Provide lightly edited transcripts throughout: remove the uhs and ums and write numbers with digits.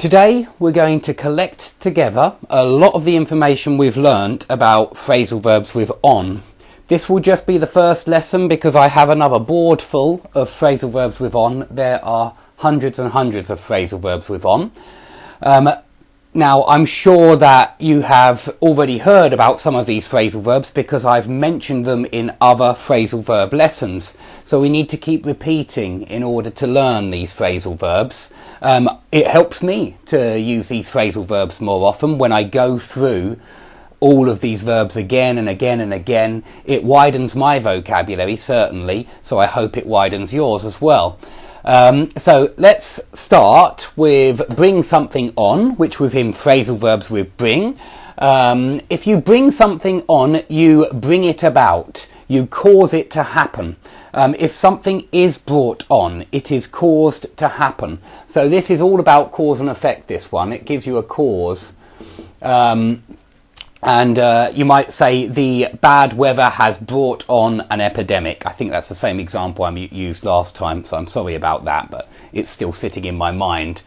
Today we're going to collect together a lot of the information we've learnt about phrasal verbs with on. This will just be the first lesson because I have another board full of phrasal verbs with on. There are hundreds and hundreds of phrasal verbs with on. Now I'm sure that you have already heard about some of these phrasal verbs because I've mentioned them in other phrasal verb lessons. So we need to keep repeating in order to learn these phrasal verbs. It helps me to use these phrasal verbs more often when I go through all of these verbs again and again and again. It widens my vocabulary, certainly, so I hope it widens yours as well. So let's start with bring something on, which was in phrasal verbs with bring. If you bring something on, you bring it about. You cause it to happen. If something is brought on, it is caused to happen. So this is all about cause and effect, this one. It gives you a cause. And you might say the bad weather has brought on an epidemic. I think that's the same example I used last time, so I'm sorry about that, but it's still sitting in my mind.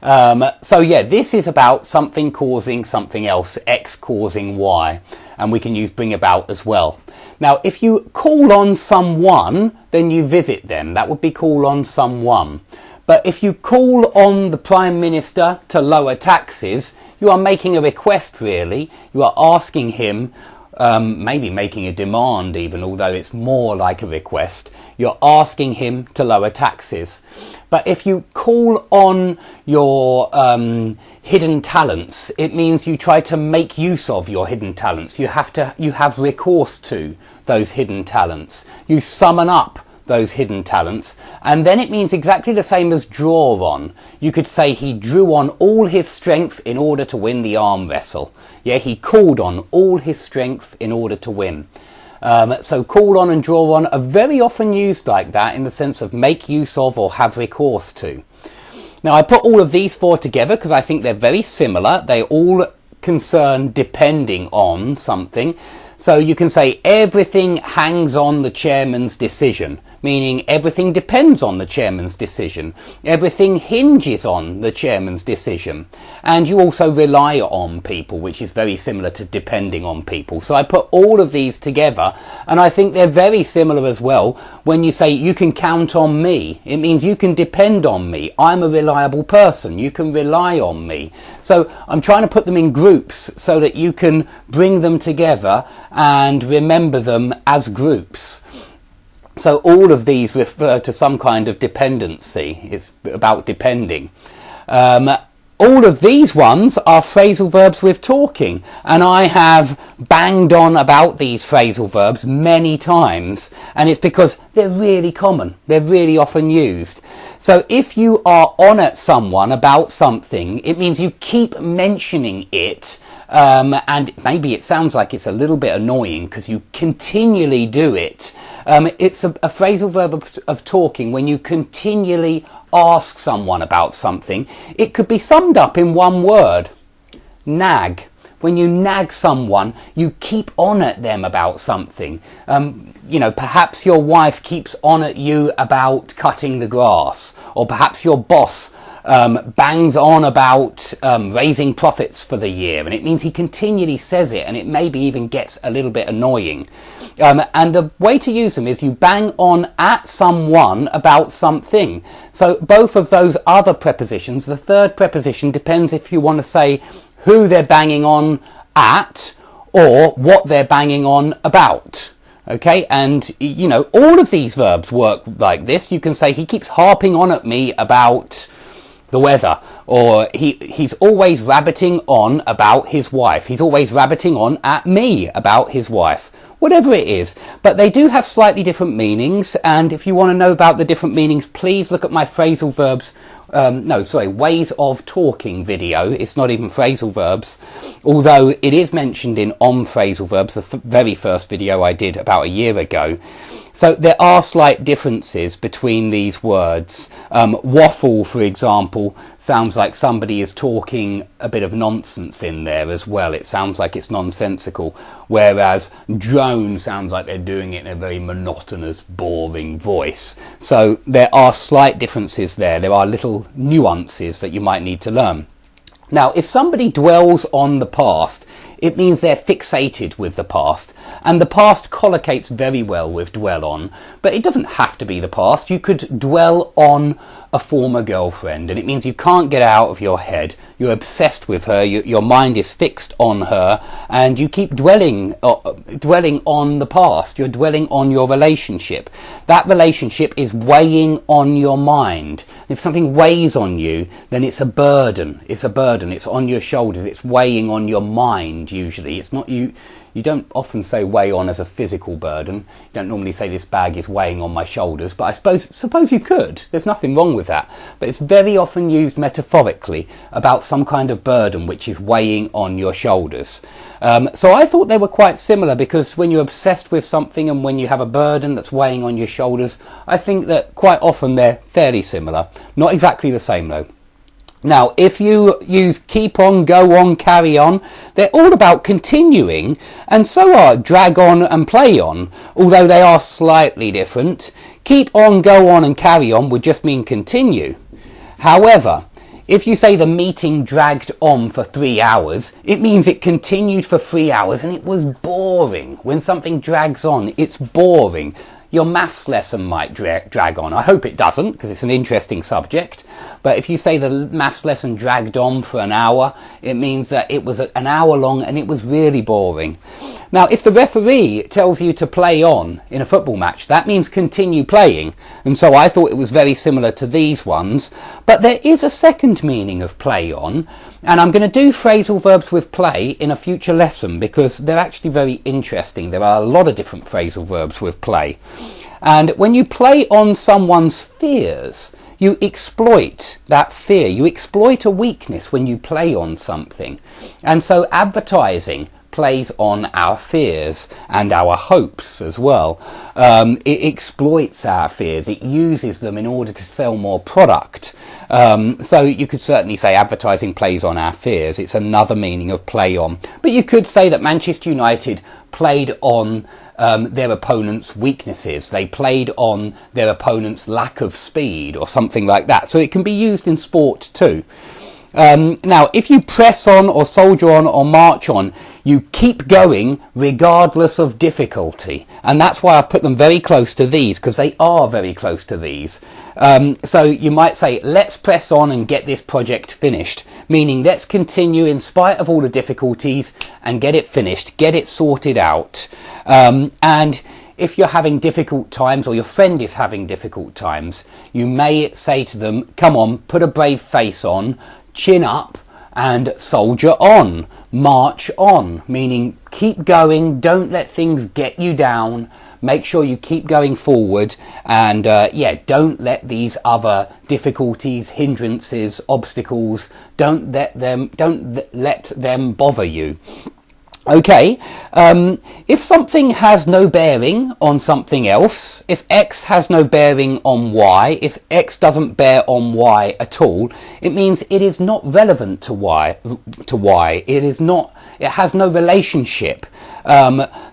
So yeah, this is about something causing something else, X causing Y, and we can use bring about as well. Now, if you call on someone, then you visit them. That would be call on someone. But if you call on the Prime Minister to lower taxes, you are making a request, really. You are asking him, maybe making a demand even, although it's more like a request. You're asking him to lower taxes. But if you call on your hidden talents, it means you try to make use of your hidden talents. You have recourse to those hidden talents. You summon up those hidden talents, and then it means exactly the same as draw on. You could say he drew on all his strength in order to win the arm wrestle. Yeah, he called on all his strength in order to win. So call on and draw on are very often used like that, in the sense of make use of or have recourse to. Now I put all of these four together because I think they're very similar. They all concern depending on something. So you can say everything hangs on the chairman's decision, meaning everything depends on the chairman's decision. Everything hinges on the chairman's decision. And you also rely on people, which is very similar to depending on people. So I put all of these together, and I think they're very similar as well. When you say you can count on me, it means you can depend on me. I'm a reliable person. You can rely on me. So I'm trying to put them in groups so that you can bring them together and remember them as groups. So all of these refer to some kind of dependency. It's about depending. All of these ones are phrasal verbs with talking, and I have banged on about these phrasal verbs many times, and it's because they're really common. They're really often used. So if you are on at someone about something, it means you keep mentioning it, and maybe it sounds like it's a little bit annoying because you continually do it. It's a phrasal verb of talking when you continually ask someone about something. It could be summed up in one word: nag. When you nag someone, you keep on at them about something. You know, perhaps your wife keeps on at you about cutting the grass, or perhaps your boss bangs on about raising profits for the year, and it means he continually says it, and it maybe even gets a little bit annoying. And the way to use them is you bang on at someone about something. So both of those other prepositions, the third preposition depends if you want to say who they're banging on at or what they're banging on about. Okay, and you know, all of these verbs work like this. You can say he keeps harping on at me about the weather, or he's always rabbiting on about his wife. He's always rabbiting on at me about his wife. Whatever it is, but they do have slightly different meanings, and if you want to know about the different meanings, please look at my phrasal verbs, ways of talking video. It's not even phrasal verbs, although it is mentioned in on phrasal verbs, the very first video I did about a year ago. So there are slight differences between these words. Waffle, for example, sounds like somebody is talking a bit of nonsense in there as well. It sounds like it's nonsensical, whereas drone sounds like they're doing it in a very monotonous, boring voice. So there are slight differences there. There are little little nuances that you might need to learn. Now, if somebody dwells on the past, it means they're fixated with the past, and the past collocates very well with dwell on, but it doesn't have to be the past. You could dwell on a former girlfriend, and it means you can't get out of your head. You're obsessed with her, your mind is fixed on her, and you keep dwelling on the past. You're dwelling on your relationship. That relationship is weighing on your mind. If something weighs on you, then it's a burden. It's a burden. It's on your shoulders. It's weighing on your mind, usually. It's not you. You don't often say weigh on as a physical burden. You don't normally say this bag is weighing on my shoulders, but I suppose you could. There's nothing wrong with that. But it's very often used metaphorically about some kind of burden which is weighing on your shoulders. So I thought they were quite similar, because when you're obsessed with something and when you have a burden that's weighing on your shoulders, I think that quite often they're fairly similar. Not exactly the same though. Now, if you use keep on, go on, carry on, they're all about continuing, and so are drag on and play on, although they are slightly different. Keep on, go on and carry on would just mean continue. However, if you say the meeting dragged on for 3 hours, it means it continued for 3 hours and it was boring. When something drags on, it's boring. Your maths lesson might drag on. I hope it doesn't, because it's an interesting subject. But if you say the maths lesson dragged on for an hour, it means that it was an hour long and it was really boring. Now, if the referee tells you to play on in a football match, that means continue playing. And so I thought it was very similar to these ones. But there is a second meaning of play on. And I'm going to do phrasal verbs with play in a future lesson, because they're actually very interesting. There are a lot of different phrasal verbs with play. And when you play on someone's fears, you exploit that fear. You exploit a weakness when you play on something. And so advertising plays on our fears and our hopes as well. It exploits our fears. It uses them in order to sell more product. So you could certainly say advertising plays on our fears. It's another meaning of play on. But you could say that Manchester United played on their opponent's weaknesses. They played on their opponent's lack of speed or something like that. So it can be used in sport too. Now, if you press on or soldier on or march on, you keep going regardless of difficulty. And that's why I've put them very close to these, because they are very close to these. So you might say, let's press on and get this project finished, meaning let's continue in spite of all the difficulties and get it finished, get it sorted out. And if you're having difficult times, or your friend is having difficult times, you may say to them, come on, put a brave face on, chin up and soldier on, march on, meaning keep going, don't let things get you down, make sure you keep going forward, and don't let these other difficulties, hindrances, obstacles, don't let them bother you. Okay, if something has no bearing on something else, if X has no bearing on Y, if X doesn't bear on Y at all, it means it is not relevant to Y. It has no relationship.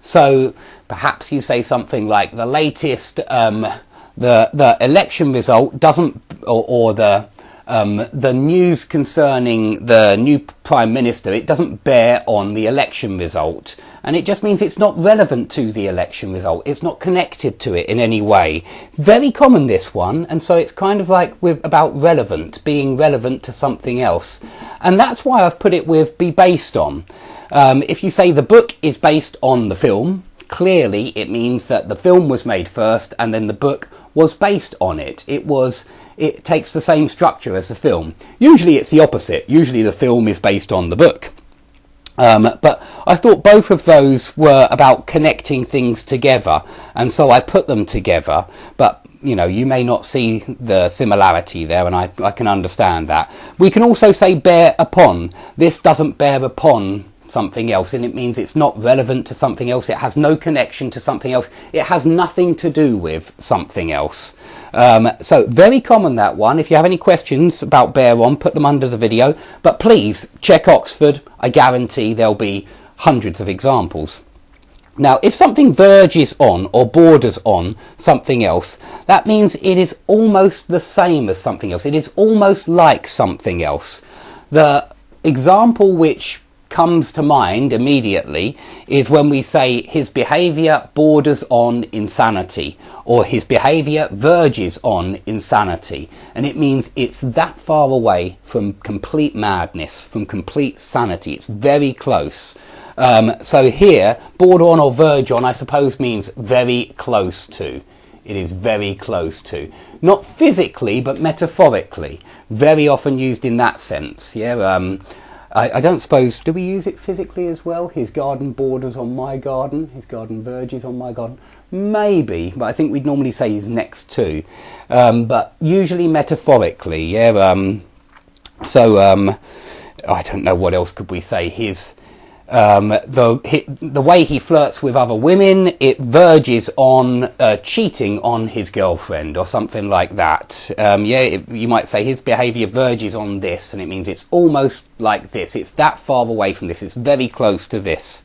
So perhaps you say something like the latest, the election result doesn't, or the news concerning the new Prime Minister, it doesn't bear on the election result. And it just means it's not relevant to the election result. It's not connected to it in any way. Very common, this one, and so it's kind of like about relevant, being relevant to something else. And that's why I've put it with be based on. If you say the book is based on the film, clearly it means that the film was made first and then the book was based on it. It takes the same structure as the film. Usually it's the opposite. Usually the film is based on the book. But I thought both of those were about connecting things together, and so I put them together. But you know, you may not see the similarity there, and I can understand that. We can also say bear upon. This doesn't bear upon something else, and it means it's not relevant to something else. It has no connection to something else. It has nothing to do with something else. So very common, that one. If you have any questions about bear on, put them under the video, but please check Oxford. I guarantee there'll be hundreds of examples. Now, if something verges on or borders on something else, that means it is almost the same as something else. It is almost like something else. The example which comes to mind immediately is when we say his behaviour borders on insanity, or his behaviour verges on insanity, and it means it's that far away from complete madness, from complete sanity. It's very close. So here, border on or verge on, I suppose, means very close to. It is very close to. Not physically, but metaphorically. Very often used in that sense. Yeah. I don't suppose, do we use it physically as well? His garden borders on my garden. His garden verges on my garden. Maybe, but I think we'd normally say he's next to. But usually metaphorically, yeah. I don't know, what else could we say? The way he flirts with other women, it verges on cheating on his girlfriend or something like that. You might say his behaviour verges on this, and it means it's almost like this. It's that far away from this. It's very close to this.